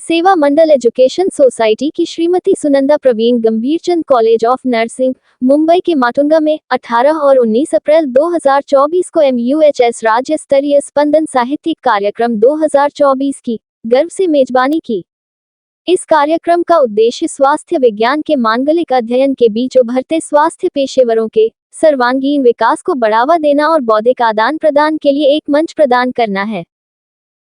सेवा मंडल education society की Shrimati Sunanda Pravin Gambhirchand college of nursing Mumbai के माटुंगा में 18 और 19 अप्रैल 2024 को MUHS राज्य स्तरीय स्पंदन साहित्यिक कार्यक्रम 2024 की गर्व से मेजबानी की। इस कार्यक्रम का उद्देश्य स्वास्थ्य विज्ञान के मांगलिक अध्ययन के बीच उभरते स्वास्थ्य पेशेवरों के सर्वांगीण विकास को बढ़ावा देना और बौद्धिक आदान प्रदान के लिए एक मंच प्रदान करना है।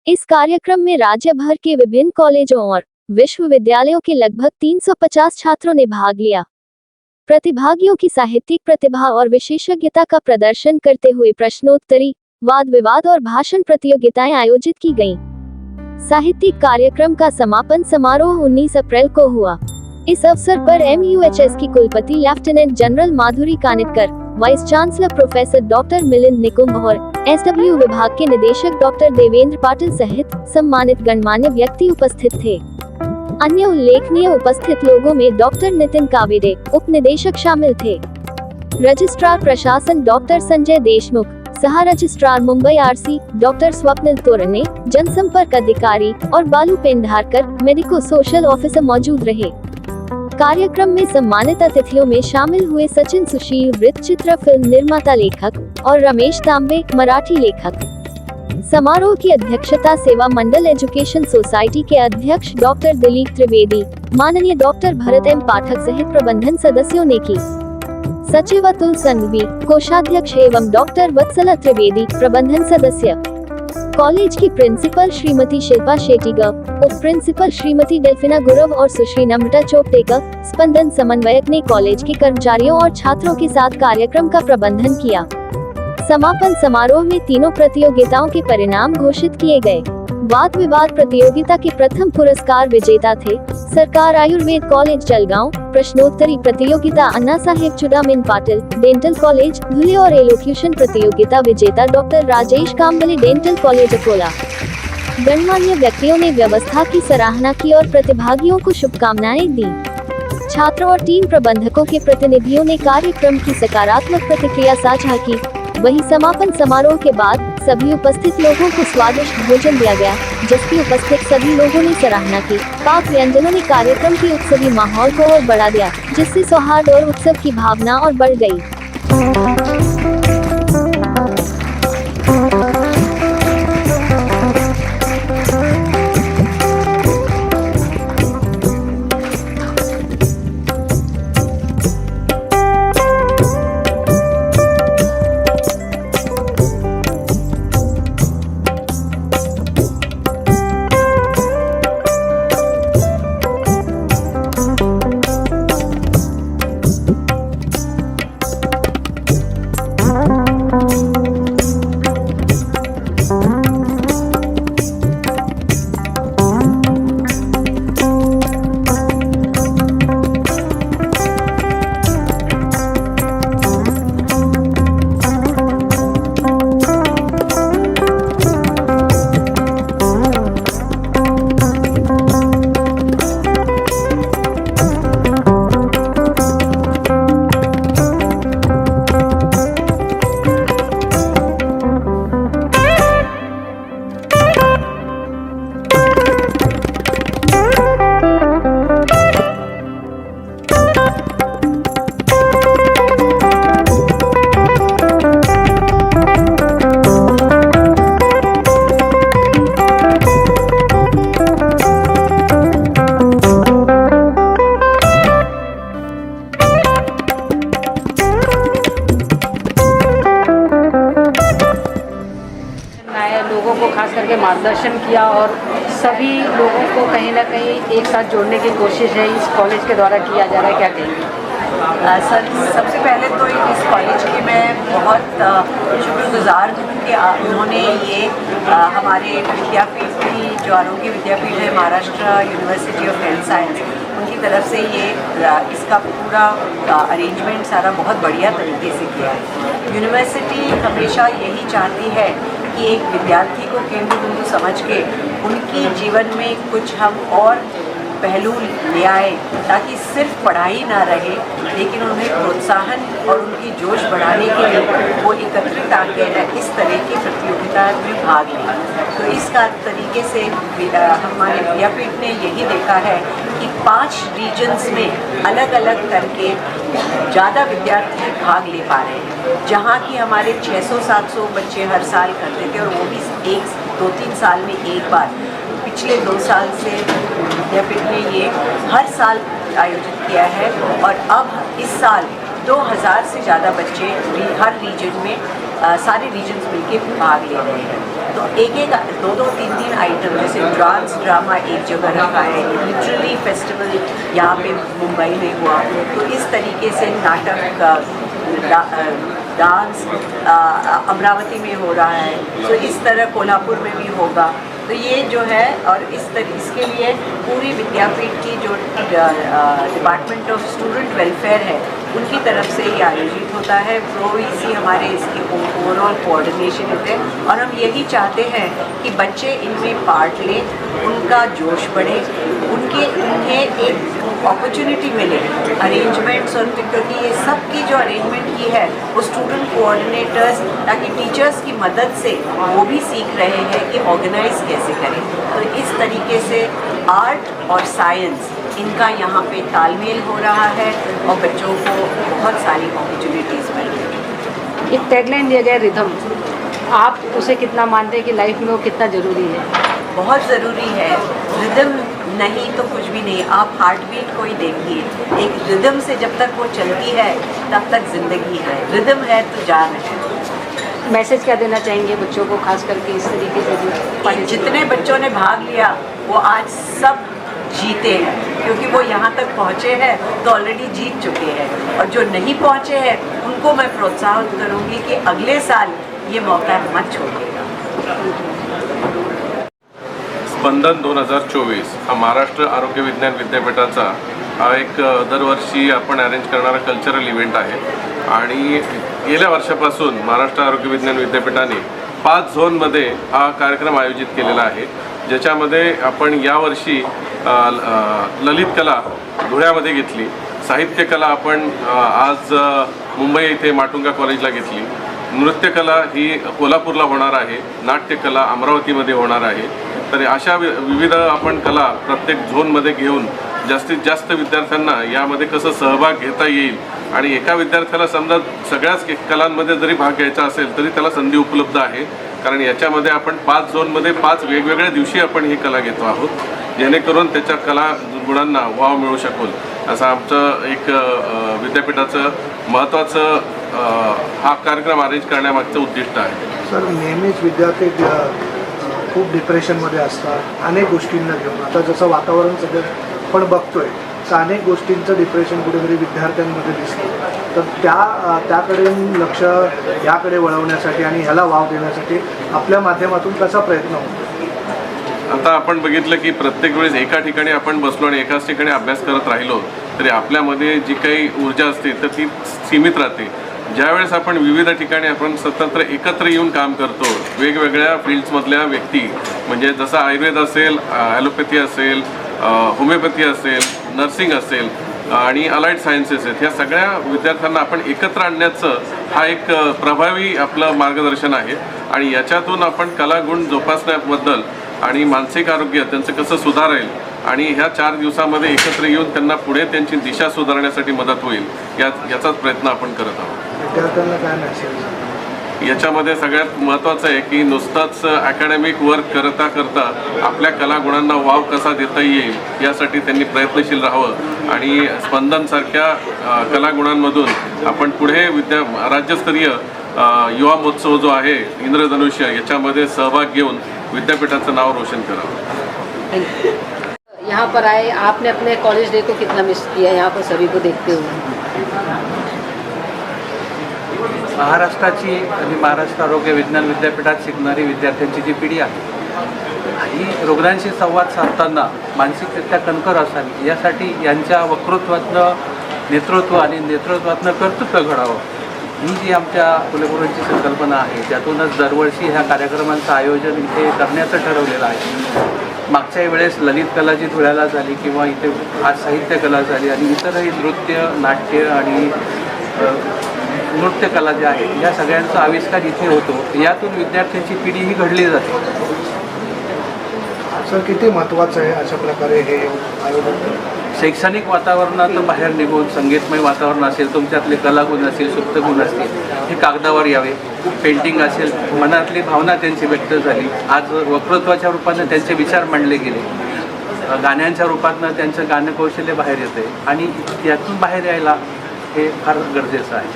इस कार्यक्रम में राज्य भर के विभिन्न कॉलेजों और विश्वविद्यालयों के लगभग 350 छात्रों ने भाग लिया। प्रतिभागियों की साहित्यिक प्रतिभा और विशेषज्ञता का प्रदर्शन करते हुए प्रश्नोत्तरी, वाद विवाद और भाषण प्रतियोगिताएं आयोजित की गईं। साहित्यिक कार्यक्रम का समापन समारोह 19 अप्रैल को हुआ। इस अवसर पर MUHS की कुलपति lieutenant general Madhuri Kanitkar, vice chancellor professor doctor Milind Nikumbh और SW विभाग के निदेशक डॉक्टर देवेंद्र पाटिल सहित सम्मानित गणमान्य व्यक्ति उपस्थित थे। अन्य उल्लेखनीय उपस्थित लोगों में डॉक्टर नितिन कावेरे, उप निदेशक शामिल थे। रजिस्ट्रार प्रशासन डॉक्टर संजय देशमुख, सह registrar Mumbai RC doctor Swapnil Torne, जनसंपर्क अधिकारी और Balu Pendharkar, medico social officer मौजूद रहे। कार्यक्रम में सम्मानित अतिथियों में शामिल हुए सचिन सुशील, वृत्तचित्र फिल्म निर्माता लेखक, और रमेश तांबे, मराठी लेखक। समारोह की अध्यक्षता सेवा मंडल एजुकेशन सोसाइटी के अध्यक्ष डॉक्टर दिलीप त्रिवेदी, माननीय डॉक्टर भरत M पाठक सहित प्रबंधन सदस्यों ने की। सचिव अतुल संघवी, कोषाध्यक्ष एवं डॉक्टर वत्सला त्रिवेदी, प्रबंधन सदस्य। कॉलेज की प्रिंसिपल श्रीमती शिल्पा शेट्टीगर, उप प्रिंसिपल श्रीमती डेल्फिना गुरव और सुश्री नम्रता चोपटेकर, स्पंदन समन्वयक ने कॉलेज के कर्मचारियों और छात्रों के साथ कार्यक्रम का प्रबंधन किया। समापन समारोह में तीनों प्रतियोगिताओं के परिणाम घोषित किए गए। वाद विवाद प्रतियोगिता के प्रथम पुरस्कार विजेता थे सरकार आयुर्वेद कॉलेज जलगांव। प्रश्नोत्तरी प्रतियोगिता अन्ना साहेब चुडामिन पाटिल डेंटल कॉलेज धुले और एलोक्यूशन प्रतियोगिता विजेता doctor Rajesh Kamble dental college Akola. गणमान्य व्यक्तियों ने व्यवस्था की सराहना की और प्रतिभागियों को शुभकामनाएं दी। छात्रों और टीम प्रबंधकों के प्रतिनिधियों ने कार्यक्रम की सकारात्मक प्रतिक्रिया साझा की। वहीं समापन समारोह के बाद सभी उपस्थित लोगों को स्वादिष्ट भोजन दिया गया, जिसकी उपस्थित सभी लोगों ने सराहना की। पाक व्यंजनों ने कार्यक्रम के उत्सवी माहौल को और बढ़ा दिया, जिससे सौहार्द और उत्सव की भावना और बढ़ गई। लोगों को खास करके मार्गदर्शन किया और सभी लोगों को कहीं ना कहीं एक साथ जोड़ने की कोशिश है इस कॉलेज के द्वारा किया जा रहा है। क्या कहेंगे? सर, सबसे पहले तो इस कॉलेज की मैं बहुत शुक्रगुजार हूँ कि उन्होंने ये हमारे विद्यापीठ की जो आरोग्य विद्यापीठ है Maharashtra university of health science, उनकी तरफ से ये इसका पूरा अरेंजमेंट सारा बहुत बढ़िया तरीके से किया है। यूनिवर्सिटी हमेशा यही चाहती है कि एक विद्यार्थी को केंद्र बिंदु समझ के उनकी जीवन में कुछ हम और पहलू ले आए ताकि सिर्फ पढ़ाई ना रहे, लेकिन उन्हें प्रोत्साहन और उनकी जोश बढ़ाने के लिए वो एकत्रित आकर इस तरह की प्रतियोगिता में भाग लें। तो इस तरीके से हमारे विद्यापीठ ने यही देखा है कि 5 रीजन्स में अलग अलग करके ज़्यादा विद्यार्थी भाग ले पा रहे हैं। जहाँ की हमारे 600-700 बच्चे हर साल करते थे और वो भी 1-2-3 साल में एक बार, पिछले 2 साल से विद्यापीठ ने ये हर साल आयोजित किया है और अब इस साल 2000 से ज़्यादा बच्चे हर रीजन में सारे रीजन्स मिलकर भाग ले रहे हैं। तो एक 2-3 आइटम, जैसे डांस ड्रामा एक जगह रखा है, लिटरेरी फेस्टिवल यहाँ पे मुंबई में हुआ, तो इस तरीके से नाटक डांस अमरावती में हो रहा है, तो इस तरह कोल्हापुर में भी होगा। तो ये जो है और इसके लिए पूरी विद्यापीठ की जो डिपार्टमेंट ऑफ स्टूडेंट वेलफेयर है उनकी तरफ से ये आयोजित होता है। प्रोवीसी हमारे इसकी ओवरऑल कोऑर्डिनेशन है और हम यही चाहते हैं कि बच्चे इनमें पार्ट लें, उनका जोश बढ़े, उन्हें एक अपॉर्चुनिटी मिले अरेंजमेंट्स और क्योंकि ये सब की जो अरेंजमेंट की है वो स्टूडेंट कोऑर्डिनेटर्स, ताकि टीचर्स की मदद से वो भी सीख रहे हैं कि ऑर्गेनाइज कैसे करें। तो इस तरीके से आर्ट और साइंस इनका यहाँ पे तालमेल हो रहा है और बच्चों को बहुत सारी अपॉर्चुनिटीज़ मिल रही हैं। एक टैगलाइन दिया गया रिदम, आप उसे कितना मानते हैं कि लाइफ में वो कितना ज़रूरी है? बहुत ज़रूरी है। रिदम नहीं तो कुछ भी नहीं। आप हार्ट बीट को ही देखिए, एक रिदम से जब तक वो चलती है तब तक ज़िंदगी है। रिदम है तो जान है। मैसेज क्या देना चाहेंगे बच्चों को, खास करके इस तरीके से जितने बच्चों ने भाग लिया वो आज सब जीते हैं, क्योंकि वो यहाँ तक पहुँचे हैं तो ऑलरेडी जीत चुके हैं। और जो नहीं पहुँचे हैं उनको मैं प्रोत्साहित करूँगी कि अगले साल ये मौका मत छोड़िएगा। स्पंदन 2024 हा महाराष्ट्र आरोग्य विज्ञान विद्यापीठाचा हा एक दरवर्षी आपण अरेंज करणारा कल्चरल इव्हेंट आहे आणि गेल्या वर्षापासून महाराष्ट्र आरोग्य विज्ञान विद्यापीठाने 5 झोनमध्ये हा कार्यक्रम आयोजित केलेला आहे, ज्याच्यामध्ये आपण यावर्षी ललित कला धुळ्यामध्ये घेतली, साहित्य कला आपण आज मुंबई इथे माटुंगा कॉलेजला घेतली, नृत्यकला ही कोल्हापूरला होणार आहे, नाट्यकला अमरावतीमध्ये होणार आहे। तर अशा विविध आपण कला प्रत्येक झोनमध्ये घेऊन जास्तीत जास्त विद्यार्थ्यांना यामध्ये कसं सहभाग घेता येईल आणि एका विद्यार्थ्याला समजा सगळ्याच कलांमध्ये जरी भाग घ्यायचा असेल तरी त्याला संधी उपलब्ध आहे, कारण याच्यामध्ये आपण 5 झोनमध्ये 5 वेगवेगळ्या दिवशी आपण ही कला घेतो आहोत, जेणेकरून त्याच्या कला गुणांना वाव मिळू शकेल असं आमचं एक विद्यापीठाचं महत्त्वाचं हा कार्यक्रम अरेंज करण्यामागचं उद्दिष्ट आहे। सर, नेहमीच विद्यार्थी खूप डिप्रेशनमध्ये असतात अनेक गोष्टींना घेऊन। आता जसं वातावरण सध्या आपण बघतोय तर अनेक गोष्टींचं डिप्रेशन कुठेतरी विद्यार्थ्यांमध्ये दिसतं, तर त्याकडे लक्ष याकडे वळवण्यासाठी आणि ह्याला वाव देण्यासाठी आपल्या माध्यमातून कसा प्रयत्न होतो? आता आपण बघितलं की प्रत्येक वेळेस एका ठिकाणी आपण बसलो आणि एकाच ठिकाणी अभ्यास करत राहिलो तरी आपल्यामध्ये जी काही ऊर्जा असते तर ती सीमित राहते। ज्यावेळेस आपण विविध ठिकाणी आपण स्वतंत्र एकत्र येऊन काम करतो, वेगवेगळ्या फील्ड्समधल्या व्यक्ती, म्हणजे जसं आयुर्वेद असेल, ॲलोपॅथी असेल, होमिओपॅथी असेल, नर्सिंग असेल आणि अलाइड सायन्सेस आहेत, ह्या सगळ्या विद्यार्थ्यांना आपण एकत्र आणण्याचं हा एक प्रभावी आपलं मार्गदर्शन आहे आणि याच्यातून आपण कलागुण जोपासण्याबद्दल आणि मानसिक आरोग्य त्यांचं कसं सुधारेल आणि ह्या 4 दिवसामध्ये एकत्र येऊन त्यांना पुढे त्यांची दिशा सुधारण्यासाठी मदत होईल याचाच प्रयत्न आपण करत आहोत। विद्यार्थ्यांना काय मेसेज? याच्यामध्ये सगळ्यात महत्त्वाचं आहे की नुसतंच अकॅडमिक वर्क करता करता आपल्या कलागुणांना वाव कसा देता येईल यासाठी त्यांनी प्रयत्नशील राहावं आणि स्पंदनसारख्या कलागुणांमधून आपण पुढे राज्यस्तरीय युवा महोत्सव जो आहे इंद्रधनुष्य याच्यामध्ये सहभाग घेऊन विद्यापीठाचं नाव रोशन करावं। यहाँ पर आए, आपने अपने कॉलेज डे को कितना मिस किया यहाँ पर सभी को देखते हुए? महाराष्ट्राची आणि महाराष्ट्र आरोग्य विज्ञान विद्यापीठात शिकणारी विद्यार्थ्यांची जी पिढी आहे ही रुग्णांशी संवाद साधताना मानसिकरित्या कणखर असावी यासाठी यांच्या वक्तृत्वातनं नेतृत्व आणि नेतृत्वातनं कर्तृत्व घडावं ही जी आमच्या कुलगुरूंची संकल्पना आहे, त्यातूनच दरवर्षी ह्या कार्यक्रमांचं आयोजन इथे करण्याचं ठरवलेलं आहे। मागच्या वेळेस ललित कला जी धुळ्याला झाली किंवा इथे आज साहित्य कला झाली आणि इतरही नृत्य, नाट्य आणि नृत्यकला ज्या आहेत या सगळ्यांचा आविष्कार इथे होतो. यातून विद्यार्थ्यांची पिढी ही घडली जाते. सर किती महत्त्वाचं आहे अशा प्रकारे हे आयोजन? शैक्षणिक वातावरणातून बाहेर निघून संगीतमय वातावरण असेल, तुमच्यातले कलागुण असेल, सुप्तगुण असतील, हे कागदावर यावे. पेंटिंग असेल, मनातली भावना त्यांची व्यक्त झाली. आज वक्तृत्वाच्या रूपानं त्यांचे विचार मांडले गेले. गाण्यांच्या रूपातनं त्यांचं गाणकौशल्य बाहेर येते आणि यातून बाहेर यायला हे फार गरजेचं आहे.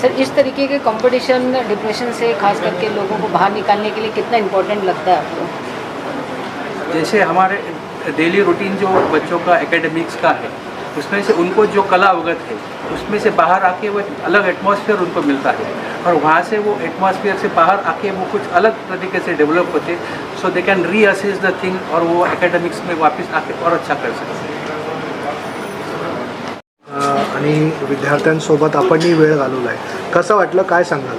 सर, इस तरीके के कंपटीशन डिप्रेशन से खास करके लोगों को बाहर निकालने के लिए कितना इम्पोर्टेंट लगता है आपको? जैसे हमारे डेली रूटीन जो बच्चों का एकेडमिक्स का है, उसमें से उनको जो कला अवगत है उसमें से बाहर आके वो अलग एटमॉस्फेयर उनको मिलता है और वहाँ से वो एटमॉस्फेयर से बाहर आके वो कुछ अलग तरीके से डेवलप होते, so they can reassess the thing और वो एकेडमिक्स में वापस आके और अच्छा कर सकते हैं. आणि विद्यार्थ्यांसोबत आपणही वेळ घालवला आहे, कसं वाटलं, काय सांगाल?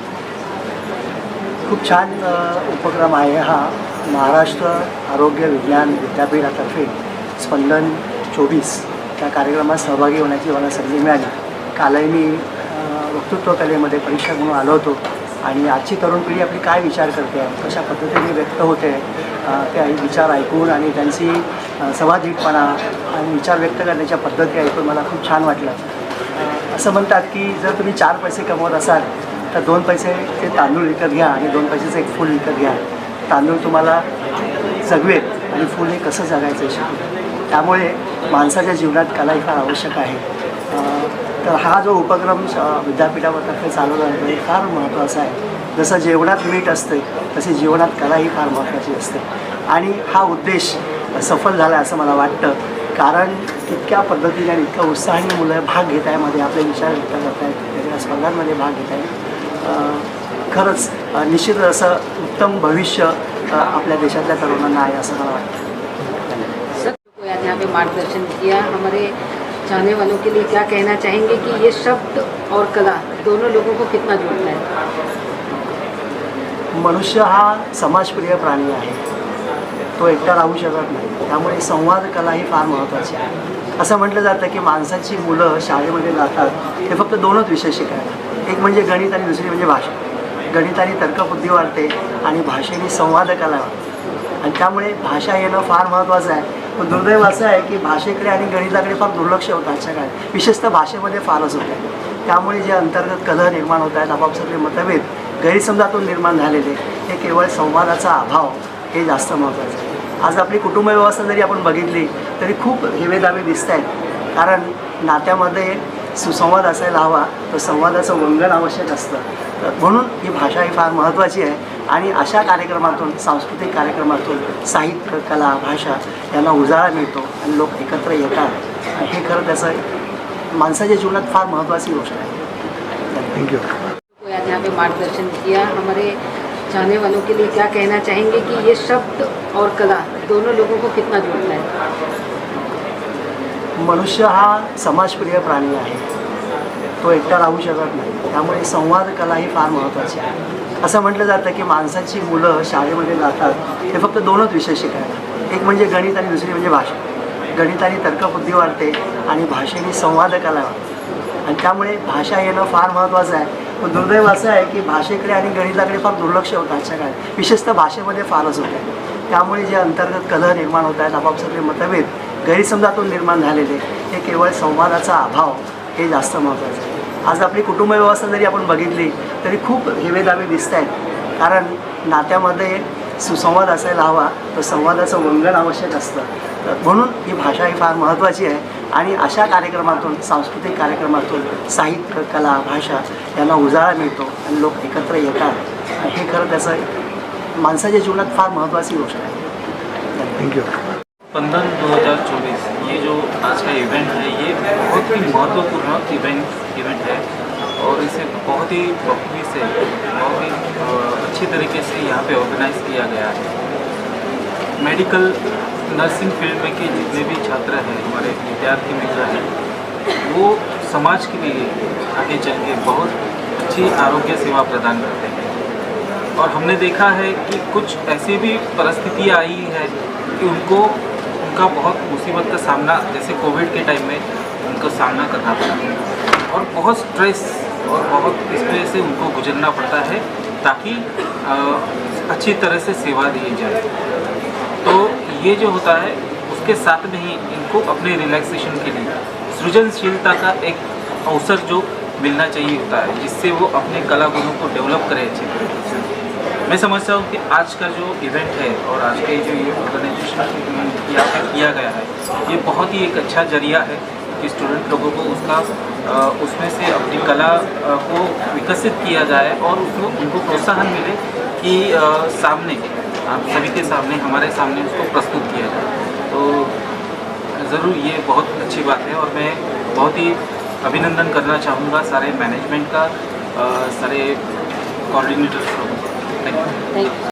खूप छान उपक्रम आहे हा. महाराष्ट्र आरोग्य विज्ञान विद्यापीठातर्फे स्पंदन 24 त्या कार्यक्रमात सहभागी होण्याची मला संधी मिळाली. कालही मी वक्तृत्व कलेमध्ये परीक्षा म्हणून आलो होतो आणि आजची तरुण पिढी आपली काय विचार करते आहे, कशा पद्धतीने व्यक्त होते, ते विचार ऐकून आणि त्यांची समाजिकपणा आणि विचार व्यक्त करण्याच्या पद्धती ऐकून मला खूप छान वाटलं. असं म्हणतात की जर तुम्ही 4 पैसे कमवत असाल तर 2 पैसे ते तांदूळ विकत घ्या आणि 2 पैशाचं एक फूल विकत घ्या. तांदूळ तुम्हाला जगवेल आणि फूल हे कसं जगायचं शिकवेल. त्यामुळे माणसाच्या जीवनात कला ही फार आवश्यक आहे. तर हा जो उपक्रम विद्यापीठातर्फे चालवला आहे हे फार महत्त्वाचा आहे. जसं जेवणात मीठ असते तसे जीवनात कला ही फार महत्त्वाची असते आणि हा उद्देश सफल झाला असं मला वाटतं. कारण इतक्या पद्धतीने आणि इतक्या उत्साहाने मुलं भाग घेत आहे, मध्ये आपले विचार व्यक्त करत आहेत, वेगवेगळ्या स्पर्धांमध्ये भाग घेत आहेत. खरंच निश्चित असं उत्तम भविष्य आपल्या देशातल्या तरुणांना आहे असं मला वाटतं. सर को आज यहाँ पे मार्गदर्शन किया, हमारे चाहने वालों के लिए क्या कहना चाहेंगे कि ये शब्द और कला दोनों लोगों को कितना जोड़ता है? मनुष्य हा समाजप्रिय प्राणी आहे, तो एकटा राहू शकत नाही. त्यामुळे संवाद कला ही फार महत्त्वाची आहे. असं म्हटलं जातं की माणसाची मुलं शाळेमध्ये जातात ते फक्त 2च विषय शिकायला, एक म्हणजे गणित आणि दुसरी म्हणजे भाषा. गणिताने तर्कबुद्धी वाढते आणि भाषेने संवाद कला वाढते आणि त्यामुळे भाषा येणं फार महत्त्वाचं आहे. पण दुर्दैव असं आहे की भाषेकडे आणि गणिताकडे फार दुर्लक्ष होतं आजच्या काळात, विशेषतः भाषेमध्ये फारच होतं आहे. त्यामुळे जे अंतर्गत कलह निर्माण होत आहेत, आपापसातले मतभेद गैरसमजातून निर्माण झालेले, हे केवळ संवादाचा अभाव हे जास्त महत्त्वाचं आहे. आज आपली कुटुंब व्यवस्था जरी आपण बघितली तरी खूप हेवेदावे दिसत आहेत. कारण नात्यामध्ये सुसंवाद असायला हवा, तर संवादाचं वंगण आवश्यक असतं. म्हणून ही भाषा ही फार महत्त्वाची आहे आणि अशा कार्यक्रमातून, सांस्कृतिक कार्यक्रमातून साहित्य, कला, भाषा यांना उजाळा मिळतो आणि लोक एकत्र येतात. हे खरं त्याचं माणसाच्या जीवनात फार महत्त्वाची गोष्ट आहे. थँक्यू. आज यहाँ पे मार्गदर्शन किया, हमारे चाहने वालों के लिए क्या कहना चाहेंगे कि ये शब्द और कला दोनों लोगों को कितना जोड़ता है? मनुष्य हा समाजप्रिय प्राणी आहे, तो एकटा राहू शकत नाही. त्यामुळे संवाद कला ही फार महत्त्वाची आहे. असं म्हटलं जातं की माणसाची मुलं शाळेमध्ये जातात ते फक्त 2च विषय शिकायला, एक म्हणजे गणित आणि दुसरी म्हणजे भाषा. गणिताने तर्कबुद्धी वाढते आणि भाषेने संवाद कला वाढते आणि त्यामुळे भाषा येणं फार महत्त्वाचं आहे. पण दुर्दैव असं आहे की भाषेकडे आणि गणिताकडे फार दुर्लक्ष होतं आजच्या काळात, विशेषतः भाषेमध्ये फारच होतं आहे. त्यामुळे जे अंतर्गत कलह निर्माण होत आहेत, आपापसातले मतभेद गैरसमजातून निर्माण झालेले, हे केवळ संवादाचा अभाव हे जास्त महत्त्वाचं आहे. आज आपली कुटुंब व्यवस्था जरी आपण बघितली तरी खूप हेवेदावे दिसत आहेत. कारण नात्यामध्ये सुसंवाद असायला हवा, तर संवादाचं वंगण आवश्यक असतं. म्हणून ही भाषा ही फार महत्त्वाची आहे आणि अशा कार्यक्रमातून, सांस्कृतिक कार्यक्रमातून साहित्य, कला, भाषा यांना उजाळा मिळतो आणि लोक एकत्र येतात. हे खरं त्याचं माणसाच्या जीवनात फार महत्त्वाची गोष्ट आहे. थँक्यू. स्पंदन 2024 ये जो आज का इवेंट है, ये बहुत ही महत्वपूर्ण इवेंट है और इसे बहुत ही बखूबी से, बहुत ही अच्छी तरीके से यहाँ पे ऑर्गेनाइज किया गया है. मेडिकल नर्सिंग फील्ड में के जितने भी छात्र हैं, हमारे विद्यार्थी मित्र हैं, वो समाज के लिए आगे चल के बहुत अच्छी आरोग्य सेवा प्रदान करते हैं. और हमने देखा है कि कुछ ऐसी भी परिस्थितियाँ आई है कि उनका बहुत मुसीबत का सामना, जैसे कोविड के टाइम में उनको सामना करना पड़ा और बहुत स्ट्रेस और बहुत इस वजह से उनको गुजरना पड़ता है ताकि अच्छी तरह से सेवा दी जाए। तो ये जो होता है उसके साथ में ही इनको अपने रिलैक्सेशन के लिए सृजनशीलता का एक अवसर जो मिलना चाहिए होता है, जिससे वो अपने कला गुणों को डेवलप करें अच्छे तरीके से। मैं समझता हूँ कि आज का जो इवेंट है और आज के जो ये ऑर्गेनाइजेशन यहाँ पे किया गया है, ये बहुत ही एक अच्छा जरिया है कि स्टूडेंट लोगों को उसमें से अपनी कला को विकसित किया जाए और उनको प्रोत्साहन मिले कि सामने आप सभी के सामने, हमारे सामने उसको प्रस्तुत किया जाए। तो ज़रूर ये बहुत अच्छी बात है और मैं बहुत ही अभिनंदन करना चाहूँगा सारे मैनेजमेंट का, सारे कोऑर्डिनेटर्स को। Thank you.